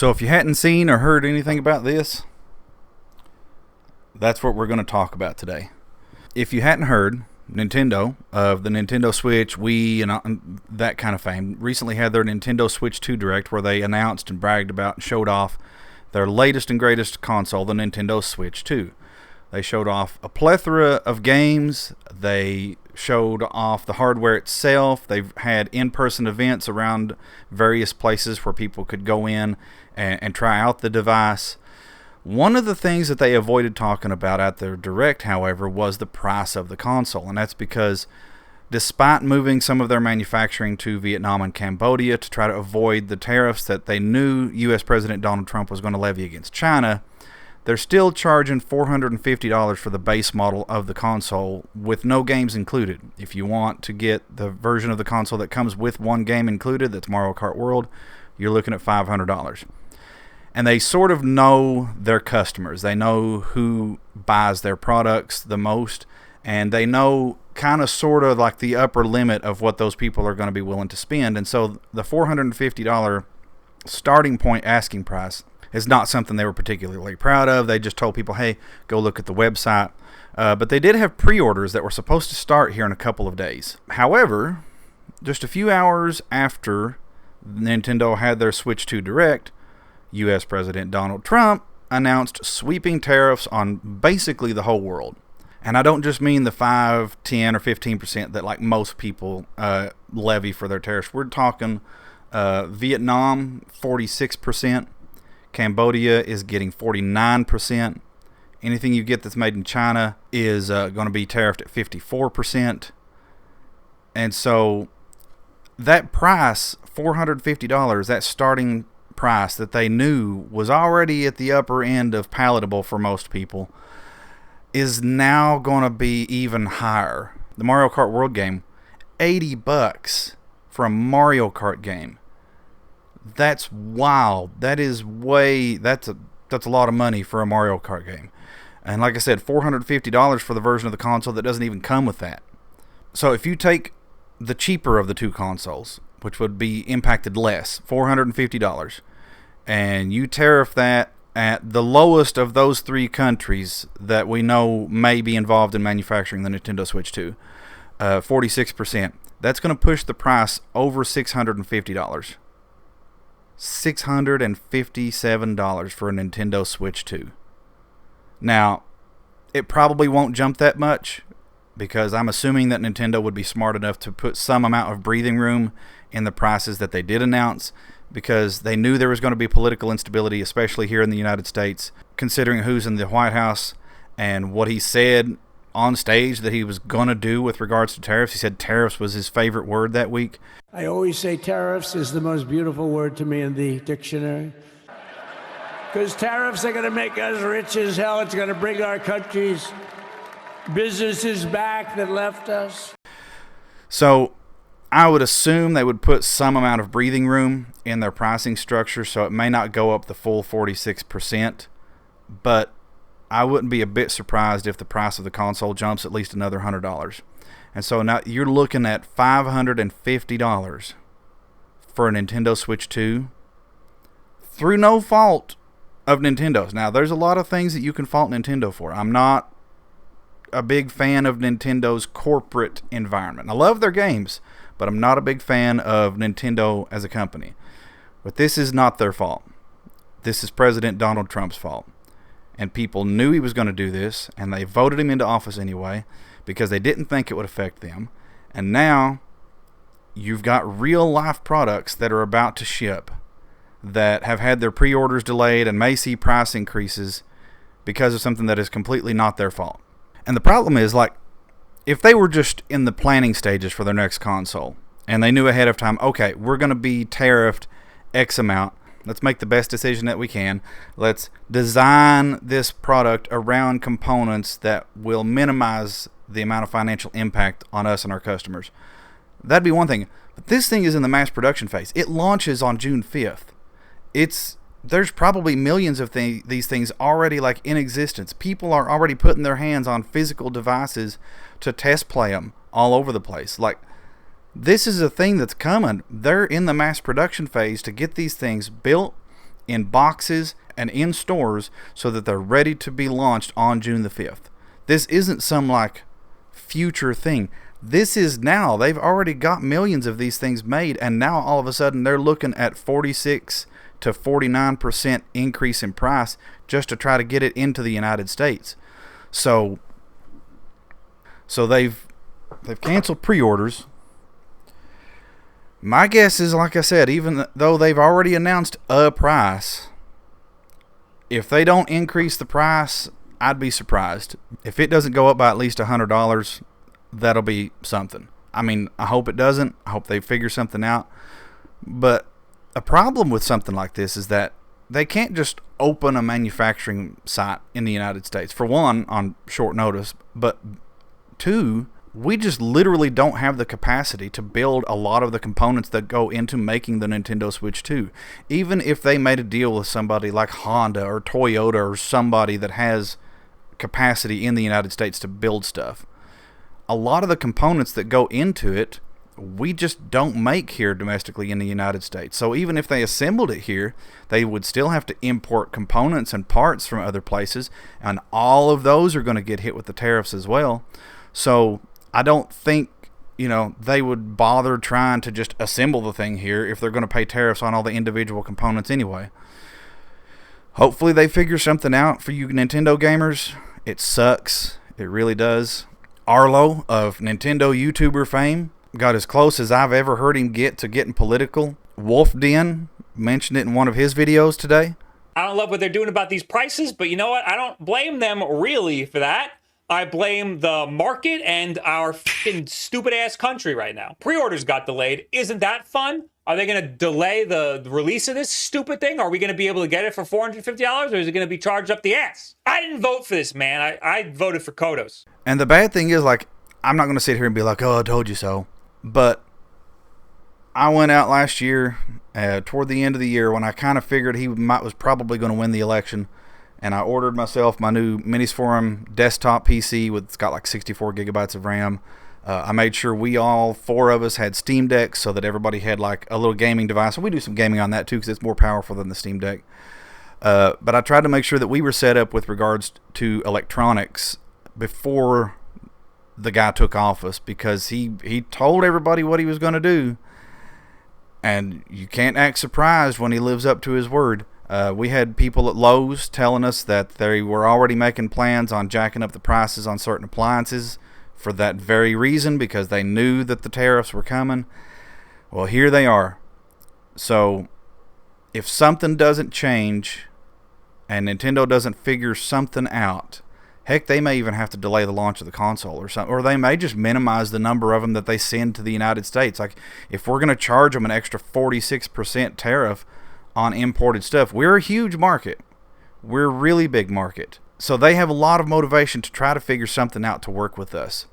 So if you hadn't seen or heard anything about this, that's what we're going to talk about today. If you hadn't heard, Nintendo, of the Nintendo Switch, Wii, and that kind of fame, recently had their Nintendo Switch 2 Direct where they announced and bragged about and showed off their latest and greatest console, the Nintendo Switch 2. They showed off a plethora of games. They showed off the hardware itself. They've had in-person events around various places where people could go in and try out the device. One of the things that they avoided talking about at their Direct, however, was the price of the console. And that's because despite moving some of their manufacturing to Vietnam and Cambodia to try to avoid the tariffs that they knew U.S. President Donald Trump was going to levy against China, they're still charging $450 for the base model of the console with no games included. If you want to get the version of the console that comes with one game included, that's Mario Kart World, you're looking at $500. And they sort of know their customers. They know who buys their products the most, and they know kind of sort of like the upper limit of what those people are going to be willing to spend. And so the $450 starting point asking price is not something they were particularly proud of. They just told people, hey, go look at the website. But they did have pre-orders that were supposed to start here in a couple of days. However, just a few hours after Nintendo had their Switch 2 Direct, U.S. President Donald Trump announced sweeping tariffs on basically the whole world. And I don't just mean the 5, 10, or 15% that like most people levy for their tariffs. We're talking Vietnam, 46%. Cambodia is getting 49%. Anything you get that's made in China is going to be tariffed at 54%. And so that price, $450, that starting price that they knew was already at the upper end of palatable for most people, is now going to be even higher. The Mario Kart World game, $80 for a Mario Kart game. That's wild. That's a lot of money for a Mario Kart game. And like I said, $450 for the version of the console that doesn't even come with that. So if you take the cheaper of the two consoles, which would be impacted less, $450, and you tariff that at the lowest of those three countries that we know may be involved in manufacturing the Nintendo Switch 2, 46%, that's going to push the price over $650. $657 for a Nintendo Switch 2. Now, it probably won't jump that much because I'm assuming that Nintendo would be smart enough to put some amount of breathing room in the prices that they did announce, because they knew there was going to be political instability, especially here in the United States, considering who's in the White House and what he said on stage that he was going to do with regards to tariffs. He said tariffs was his favorite word that week. I always say tariffs is the most beautiful word to me in the dictionary. Because tariffs are going to make us rich as hell. It's going to bring our country's businesses back that left us. So I would assume they would put some amount of breathing room in their pricing structure, so it may not go up the full 46%, but I wouldn't be a bit surprised if the price of the console jumps at least another $100. And so now you're looking at $550 for a Nintendo Switch 2 through no fault of Nintendo's. Now, there's a lot of things that you can fault Nintendo for. I'm not a big fan of Nintendo's corporate environment. I love their games, but I'm not a big fan of Nintendo as a company. But this is not their fault. This is President Donald Trump's fault. And people knew he was going to do this, and they voted him into office anyway because they didn't think it would affect them. And now you've got real-life products that are about to ship that have had their pre-orders delayed and may see price increases because of something that is completely not their fault. And the problem is, like, if they were just in the planning stages for their next console and they knew ahead of time, okay, we're going to be tariffed X amount, let's make the best decision that we can. Let's design this product around components that will minimize the amount of financial impact on us and our customers. That'd be one thing. But this thing is in the mass production phase. It launches on June 5th. There's probably millions of these things already like in existence. People are already putting their hands on physical devices to test play them all over the place. Like, this is a thing that's coming. They're in the mass production phase to get these things built in boxes and in stores so that they're ready to be launched on June the 5th. This isn't some like future thing. This is now. They've already got millions of these things made, and now all of a sudden they're looking at 46 to 49% increase in price just to try to get it into the United States. So they've canceled pre-orders. My guess is, like I said, even though they've already announced a price, if they don't increase the price, I'd be surprised. If it doesn't go up by at least $100, that'll be something. I mean, I hope it doesn't. I hope they figure something out. But a problem with something like this is that they can't just open a manufacturing site in the United States. For one, on short notice. But two, we just literally don't have the capacity to build a lot of the components that go into making the Nintendo Switch 2. Even if they made a deal with somebody like Honda or Toyota or somebody that has capacity in the United States to build stuff, a lot of the components that go into it, we just don't make here domestically in the United States. So even if they assembled it here, they would still have to import components and parts from other places, and all of those are going to get hit with the tariffs as well. So I don't think, they would bother trying to just assemble the thing here if they're going to pay tariffs on all the individual components anyway. Hopefully they figure something out for you Nintendo gamers. It sucks. It really does. Arlo of Nintendo YouTuber fame got as close as I've ever heard him get to getting political. Wolf Den mentioned it in one of his videos today. I don't love what they're doing about these prices, but you know what? I don't blame them really for that. I blame the market and our fucking stupid-ass country right now. Pre-orders got delayed. Isn't that fun? Are they going to delay the release of this stupid thing? Are we going to be able to get it for $450, or is it going to be charged up the ass? I didn't vote for this, man. I voted for Kodos. And the bad thing is, I'm not going to sit here and be like, oh, I told you so. But I went out last year, toward the end of the year, when I kind of figured he was probably going to win the election, and I ordered myself my new Minisforum desktop PC it's got like 64 gigabytes of RAM. I made sure we all four of us had Steam Decks so that everybody had like a little gaming device. And we do some gaming on that too because it's more powerful than the Steam Deck. But I tried to make sure that we were set up with regards to electronics before the guy took office, because he told everybody what he was going to do. And you can't act surprised when he lives up to his word. We had people at Lowe's telling us that they were already making plans on jacking up the prices on certain appliances for that very reason, because they knew that the tariffs were coming. Well, here they are. So if something doesn't change and Nintendo doesn't figure something out, heck, they may even have to delay the launch of the console or something, or they may just minimize the number of them that they send to the United States. Like, if we're going to charge them an extra 46% tariff on imported stuff, we're a huge market. We're a really big market. So they have a lot of motivation to try to figure something out to work with us.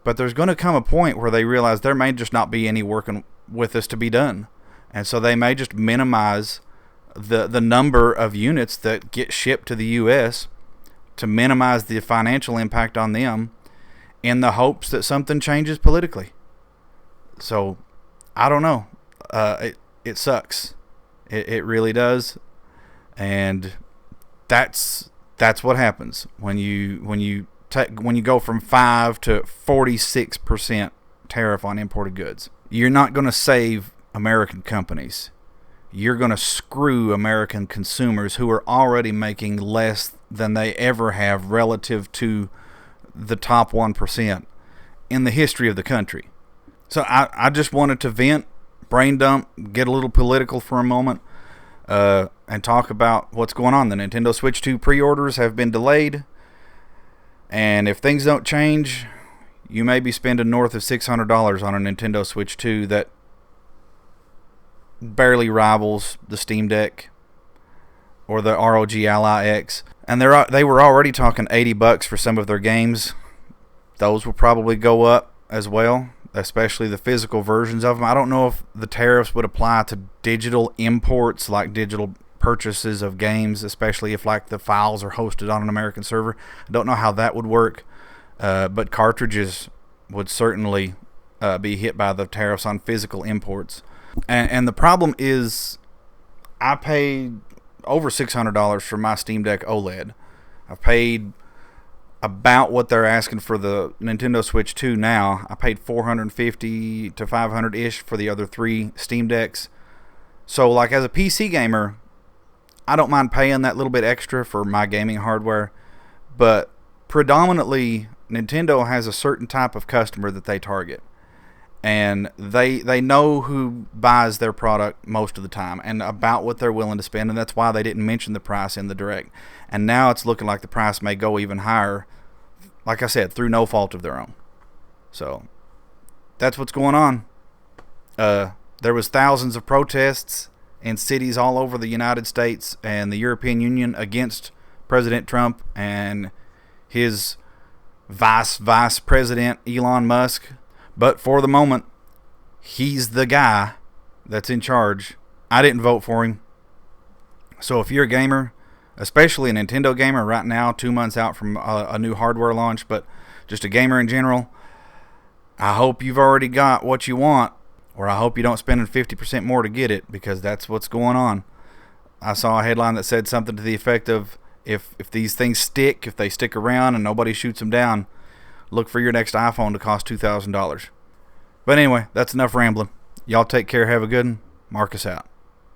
But there's going to come a point where they realize there may just not be any working with us to be done. And so they may just minimize the number of units that get shipped to the U.S. to minimize the financial impact on them in the hopes that something changes politically. So, I don't know. It sucks. It really does. And that's what happens when you go from 5 to 46% tariff on imported goods. You're not going to save American companies. You're going to screw American consumers who are already making less than they ever have relative to the top 1% in the history of the country. So I just wanted to vent, brain dump, get a little political for a moment, and talk about what's going on. The Nintendo Switch 2 pre-orders have been delayed, and if things don't change, you may be spending north of $600 on a Nintendo Switch 2 that barely rivals the Steam Deck or the ROG Ally X. And they were already talking $80 for some of their games. Those will probably go up as well, especially the physical versions of them. I don't know if the tariffs would apply to digital imports, like digital purchases of games, especially if like the files are hosted on an American server. I don't know how that would work, but cartridges would certainly be hit by the tariffs on physical imports. And the problem is, I paid over $600 for my Steam Deck OLED. I've paid about what they're asking for the Nintendo Switch 2 now. I paid $450 to $500-ish for the other 3 Steam Decks. So, like, as a PC gamer, I don't mind paying that little bit extra for my gaming hardware, but predominantly Nintendo has a certain type of customer that they target, and they know who buys their product most of the time and about what they're willing to spend, and that's why they didn't mention the price in the Direct. And now it's looking like the price may go even higher, like I said, through no fault of their own. So that's what's going on. There was thousands of protests in cities all over the United States and the European Union against President Trump and his vice president, Elon Musk. But for the moment, he's the guy that's in charge. I didn't vote for him. So if you're a gamer, especially a Nintendo gamer right now, 2 months out from a new hardware launch, but just a gamer in general, I hope you've already got what you want, or I hope you don't spend 50% more to get it, because that's what's going on. I saw a headline that said something to the effect of, if these things stick, if they stick around and nobody shoots them down, look for your next iPhone to cost $2,000. But anyway, that's enough rambling. Y'all take care. Have a good one. Marcus out.